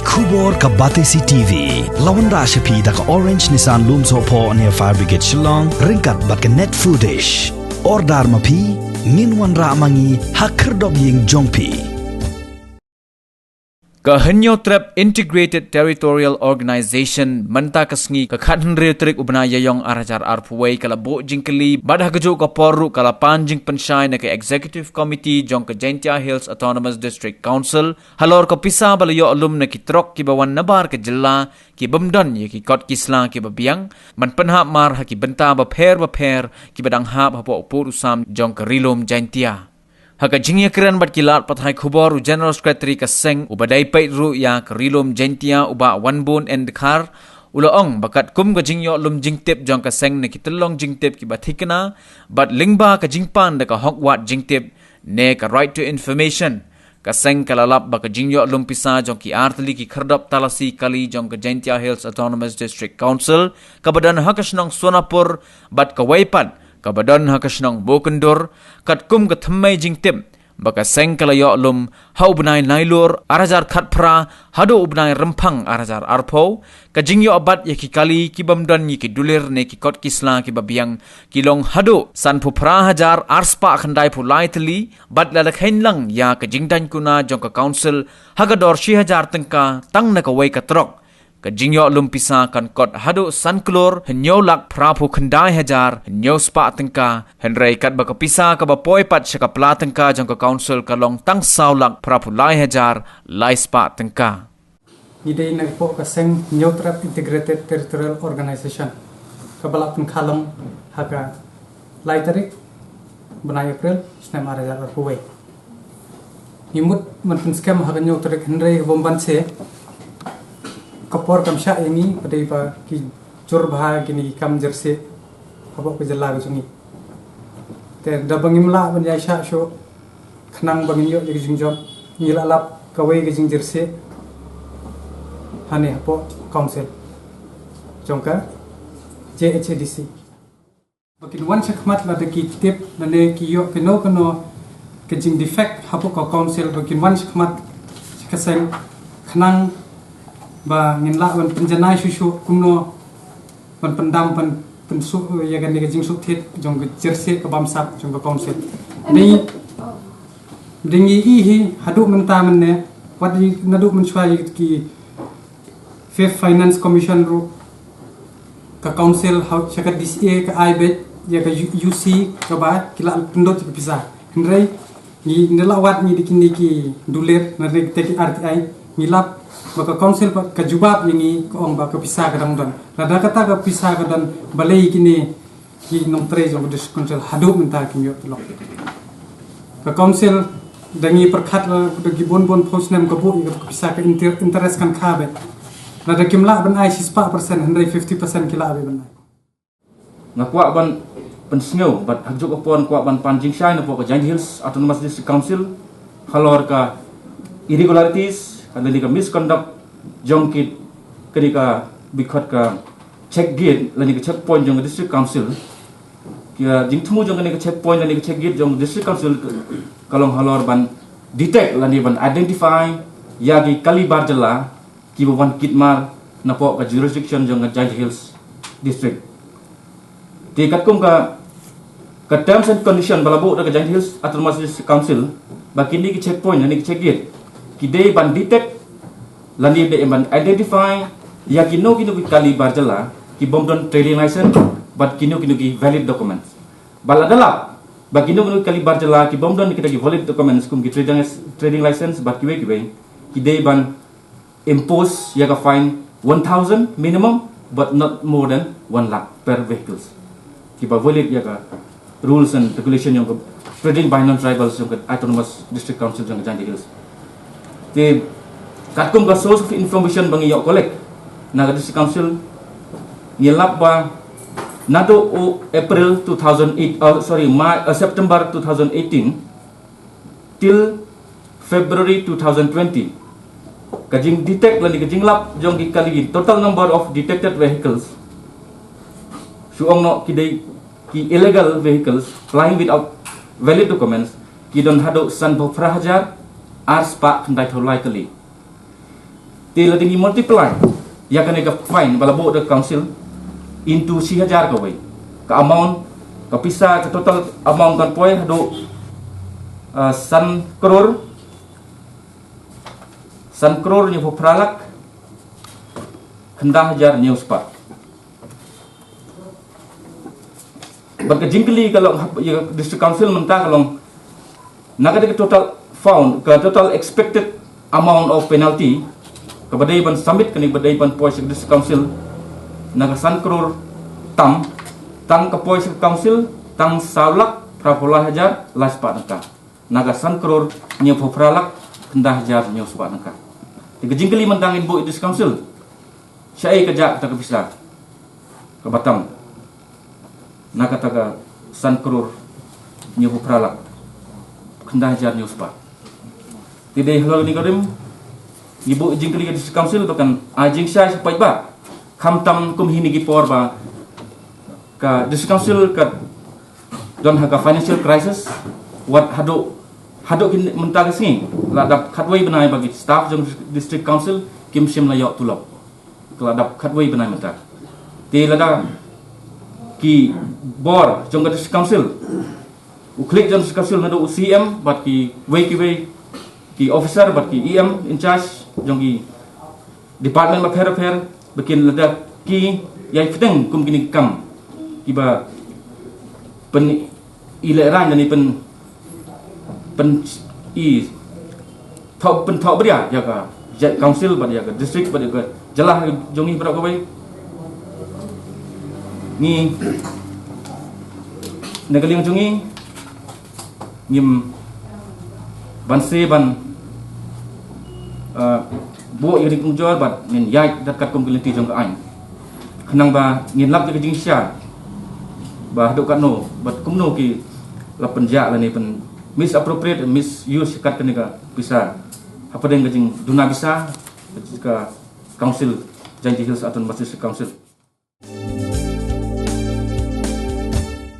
Khubor ka Batesi TV. Lawan Rashapi da ka Orange Nissan Lumso po near Fire Brigade Shillong. Ringkat bat ka net footage. Ordar mapi. Minwan ra mangi hakerdog ying jongpi. Kahanyo Trap Integrated Territorial Organization manta kasngi kakhan retrik ubna yayong arajar arpuway kalabo jingkali badah kajo kaporu kalapan jing pensyai na ka Executive Committee jong ka Jaintia Hills Autonomous District Council halor ka pisa balayo alum na kitrok kibawan nabar ka jilla ki bamdan ye ki kot kisla ki babiang man penha mar ha ki benta ba pher ki badang hap hapo upur usam jong ka rilom Jaintia. Haka jingya kiran bat kilat pathai khubor General Secretary ka seng ubadai pait ru ya karilom Jaintia uba wanbon and khar ulaong bakat kum ka jingyo lum jingtip jong ka seng ne kitelong jingtip ki bathikna bat lingba ka jingpan da ka hokwat jingtip ne ka right to information ka seng kalalap ba ka jingyo lum pisa jong ki artli ki khardap talasi kali jong ka Jaintia Hills Autonomous District Council ka badan hakasnong Sonapur bat ka waipat kabadan hakasnong Bokendur kat kum ka thammai jingtip baka seng kalayo lum hau benai nailur arajar khatpra hado ubnai rempang arajar arpo ka jingyo abat ye ki kali ki bamdan ye ki dulir ne ki kot kisla ki babiang kilong hado san phupra hajar arspa khandai phulai tli bat la khain lang ya ka jingdan kuna jong ka council hagador 6000 tangka tang na ka wai ka trok ka jingyo lumpisa kan kot hado sanklor henyo lak prapu khandai hajar henyo spa tengka henrei kat baka pisa ka bapoi pat syaka pla tengka jong ka council kalong tang saulak prapu lai hajar lai spa tengka idei na po ka seng New Trap Integrated Territorial Organization ka balak pun kalong haka lai tarik benai April snem arajar arpuway imut man pun scam haka New Trap henrei bomban se kapor kam sya ini padai pa ki jor bha kini kam jerse habok ke jela sungi te da bangimla ban ya sya sho khnang bangin yo ji jingjom ngila lap kawai ke jing jerse hane hapo council jongka JHDC bakin wan sakmat la de ki tip nane ki yo ke no ke jing defect hapo ka council bakin wan sakmat kaseng khnang ba nginla ban penjanai susu kumno ban pendam ban pensu ya gan jing su thit jong jerse ka bamsak jong ka council ni dingi hi hadu menta menne wadi nadu mensuai ki Fifth Finance Commission ru ka council how chakat DCA ka IBET ya ka UC ka ba kila pendot ka pisah hendrai ni nelawat ni dikini ki duler na reg teki RTI milap baka council ka jubab yangi ko ong baka pisah ka dangdan rada kata ka pisah ka dan balai kini ki nong tre jong dis council hadu menta ki yo lok ka council dangi perkhat la ka gibon bon posnem ka bu ka pisah ka interest kan khabe rada kimla ban ai 6% 150% kila abe ban ngakwa ban pensngeu bat hakjuk opon kwa ban panjing shine po ka Jaintia Hills Autonomous District Council halor ka irregularities ada ka misconduct jongkit ketika bikot ka check gate lani ka checkpoint jong district council kia jingthmu jong ka checkpoint lani ka check gate jong district council kalong halor ban detect lani ban identify yagi kalibar jela ki ban kitmar na po ka jurisdiction jong ka Jaintia Hills district ti katkum ka terms and condition balabu ka Jaintia Hills Autonomous District Council bakini ki checkpoint lani ka check gate kidei ban detect lani de ban identify ya kino ki kali barjala ki bomdon trading license but kino ki valid documents baladala ba kino kali barjala ki bomdon kita ki valid documents kum ki trading license but kiwe kidei ban impose ya ka fine 1000 minimum but not more than 1 lakh per vehicles ki ba valid ya ka rules and regulation yang trading by non tribals yang Autonomous District Council yang Jaintia Hills the katkum ka source of information bangi yo collect na district council nilap ba nado April 2008 September 2018 till February 2020 kajing detect lani kajing lap jong ki kali total number of detected vehicles suong no kidai ki illegal vehicles flying without valid documents ki don hado san bo prahajar ars pa khandai tholai kali Tila tinggi multiply ya kan ka fine bala bo the council into 6,000 ka way ka amount ka pisa ka total amount kan poy hado san crore ni pralak khendah hajar news pa baka jingkli kalau district council menta kalau naga de total found ka total expected amount of penalty kepada iban submit kini badai iban pois district council naga san crore tang ke pois council tang saulak prapola hajar las pa naga san crore nya pralak khendah hajar news pa tiga jingkli mentang ibu district council syai kerja tak bisa ke Batam naga taga san crore nya pralak khendah hajar news pa tidak halal ni karim ibu jingkli ke district council bahkan ajing syai supaya ba kamtam kum hini gipor ba ka district council ka don ha financial crisis wat hado kin mentang singi ladap khatway benai bagi staff jong district council kim sim layok tulok ladap khatway benai mentang ti lada ki bor jong district council uklik jong district council nado UCM bat ki way ki officer bat ki EM in charge jong ki department of affair bikin lada ki yai fiteng kum kini kam kiba pen ileran dan pen thau beria ya ka council bat ya ka district bat ya ka jelah jongi berapa baik ni negaling jongi ngim banse ban bo yang dikunjur bat nin yai dekat kompliti jong ka ain khenang ba ngin lap ke jing sya ba do no bat kumno ki la penja la ni pen misappropriate misuse kat kenika bisa apa dengan jing duna bisa ke council Janji Hills atau masjid council